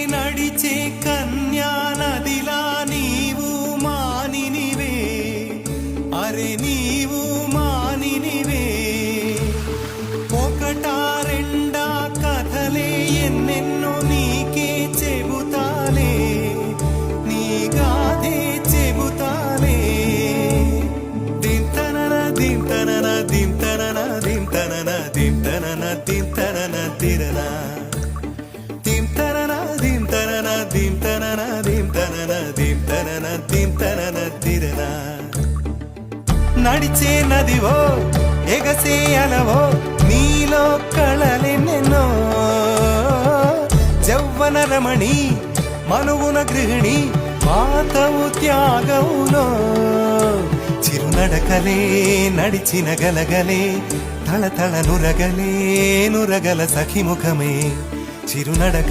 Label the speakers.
Speaker 1: నడిచే కన్యా నదిలా నీవు మానినివే, అరే నీవు మానినివే. ఒకటా రెండా కథలే ఎన్నెన్నో నీకే చెబుతాలే, నీ గాథే చెబుతాలే. దింతనన దింతనన దింతనన దింతనన దింతనన దింతనన తిరనా, దింతనన దింతనన దింతనన దింతనన దింతనన దింతనన తిరనా. నడిచే నదివో ఎగసే అలవో నీలో కళలెన్నెన్నో, జౌవన రమణి మనువున గృహిణి మాతవు త్యాగవులో. చిరునడకలే నడిచిన గలగలే తళతళ నురగలే నురగల సఖిముఖమే చిరునడక